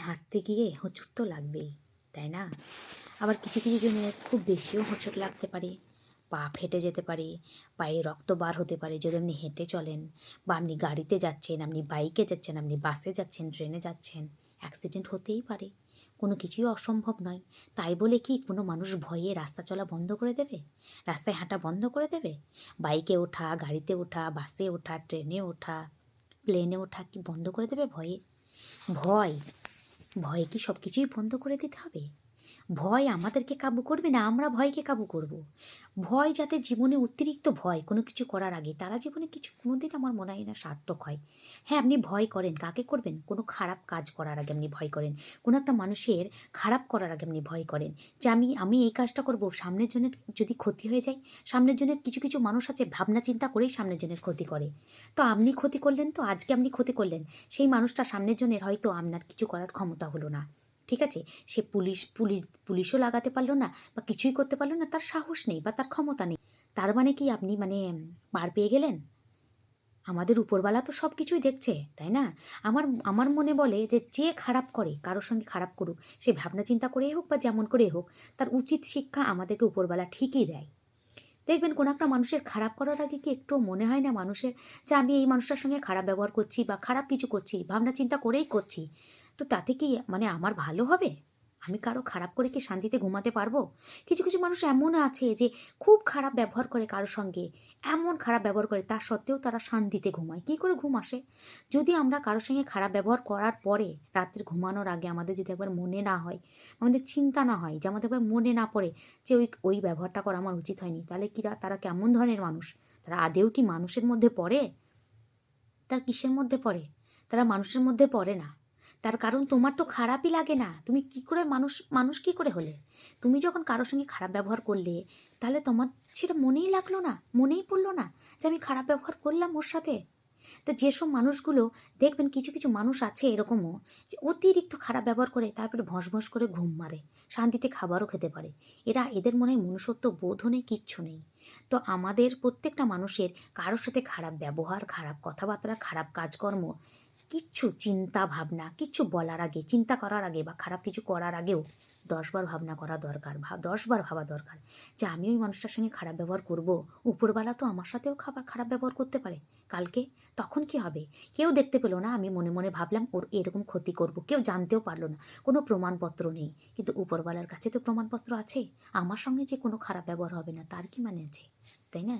হাঁটতে গিয়ে হোঁচট তো লাগবেই, তাই না? আবার কিছু কিছু জনের খুব বেশিও হোঁচট লাগতে পারে, পা ফেটে যেতে পারে, পায়ে রক্ত বার হতে পারে যদি আপনি হেঁটে চলেন, বা আপনি গাড়িতে যাচ্ছেন, আপনি বাইকে যাচ্ছেন, আপনি বাসে যাচ্ছেন, ট্রেনে যাচ্ছেন, অ্যাক্সিডেন্ট হতেই পারে। কোনো কিছুই অসম্ভব নয়। তাই বলে কি কোনো মানুষ ভয়ে রাস্তা চলা বন্ধ করে দেবে? রাস্তায় হাঁটা বন্ধ করে দেবে? বাইকে ওঠা, গাড়িতে ওঠা, বাসে ওঠা, ট্রেনে ওঠা, প্লেনে ওঠা কি বন্ধ করে দেবে ভয়ে? ভয় ভয় কি সব কিছুই বন্ধ করে দিতে হবে? ভয় আমাদেরকে কাবু করবে না আমরা ভয়কে কাবু করব? ভয় যাতে জীবনে অতিরিক্ত ভয় কোনো কিছু করার আগে, তারা জীবনে কিছু কোনোদিন আমার মনে হয় না সার্থক হয়। হ্যাঁ, আপনি ভয় করেন, কাকে করবেন? কোনো খারাপ কাজ করার আগে আপনি ভয় করেন, কোনো একটা মানুষের খারাপ করার আগে আপনি ভয় করেন যে আমি এই কাজটা করব, সামনের জনের যদি ক্ষতি হয়ে যায়। সামনের জনের কিছু কিছু মানুষ আছে ভাবনা চিন্তা করেই সামনের জনের ক্ষতি করে। তো আপনি ক্ষতি করলেন, তো আজকে আপনি ক্ষতি করলেন, সেই মানুষটা সামনের জনের হয়তো আপনার কিছু করার ক্ষমতা হলো না। ঠিক আছে, সে পুলিশও লাগাতে পারলো না, বা কিছুই করতে পারলো না, তার সাহস নেই বা তার ক্ষমতা নেই। তার মানে কি আপনি পার পেয়ে গেলেন? আমাদের উপরওয়ালা তো সব কিছুই দেখছে, তাই না? আমার আমার মনে বলে যে যে খারাপ করে, কারোর সঙ্গে খারাপ করুক, সে ভাবনা চিন্তা করেই হোক বা যেমন করে হোক, তার উচিত শিক্ষা আমাদেরকে উপরওয়ালা ঠিকই দেয়। দেখবেন কোনো একটা মানুষের খারাপ করার আগে কি একটু মনে হয় না মানুষের, যে আমি এই মানুষটার সঙ্গে খারাপ ব্যবহার করছি বা খারাপ কিছু করছি, ভাবনা চিন্তা করেই করছি, তো তাতে কি আমার ভালো হবে? আমি কারো খারাপ করে কি শান্তিতে ঘুমাতে পারবো? কিছু কিছু মানুষ এমন আছে যে খুব খারাপ ব্যবহার করে কারোর সঙ্গে, এমন খারাপ ব্যবহার করে, তার সত্ত্বেও তারা শান্তিতে ঘুমায়। কী করে ঘুম আসে? যদি আমরা কারোর সঙ্গে খারাপ ব্যবহার করার পরে রাত্রে ঘুমানোর আগে আমাদের যদি একবার মনে না হয়, আমাদের চিন্তা না হয়, যে আমাদের একবার মনে না পড়ে যে ওই ওই ব্যবহারটা করা আমার উচিত হয়নি, তাহলে তারা কেমন ধরনের মানুষ? তারা আদেও কি মানুষের মধ্যে পড়ে? তারা কিসের মধ্যে পড়ে? তারা মানুষের মধ্যে পড়ে না। তার কারণ তোমার তো খারাপই লাগে না, তুমি কি করে মানুষ মানুষ কি করে হলে? তুমি যখন কারোর সঙ্গে খারাপ ব্যবহার করলে, তাহলে তোমার সেটা মনেই লাগলো না, মনেই পড়লো না যে আমি খারাপ ব্যবহার করলাম ওর সাথে। তো যেসব মানুষগুলো, দেখবেন কিছু কিছু মানুষ আছে এরকমও, যে অতিরিক্ত খারাপ ব্যবহার করে তারপরে ভস করে ঘুম মারে, শান্তিতে খাবারও খেতে পারে। এদের মনে হয় মনুষ্যত্ব বোধও নেই, কিচ্ছু নেই। তো আমাদের প্রত্যেকটা মানুষের কারোর সাথে খারাপ ব্যবহার, খারাপ কথাবার্তা, খারাপ কাজকর্ম, কিচ্ছু চিন্তা ভাবনা, কিচ্ছু বলার আগে, চিন্তা করার আগে বা খারাপ কিছু করার আগেও 10 বার ভাবনা করা দরকার, 10 বার ভাবা দরকার যে আমি ওই মানুষটার সঙ্গে খারাপ ব্যবহার করব, উপরবেলা তো আমার সাথেও খারাপ ব্যবহার করতে পারে কালকে। তখন কি হবে? কেউ দেখতে পেলো না, আমি মনে মনে ভাবলাম ওর এরকম ক্ষতি করব, কেউ জানতেও পারলো না, কোনো প্রমাণপত্র নেই, কিন্তু উপরওয়ালার কাছে তো প্রমাণপত্র আছে। আমার সঙ্গে যে কোনো খারাপ ব্যবহার হবে না তার কি মানে আছে, তাই না?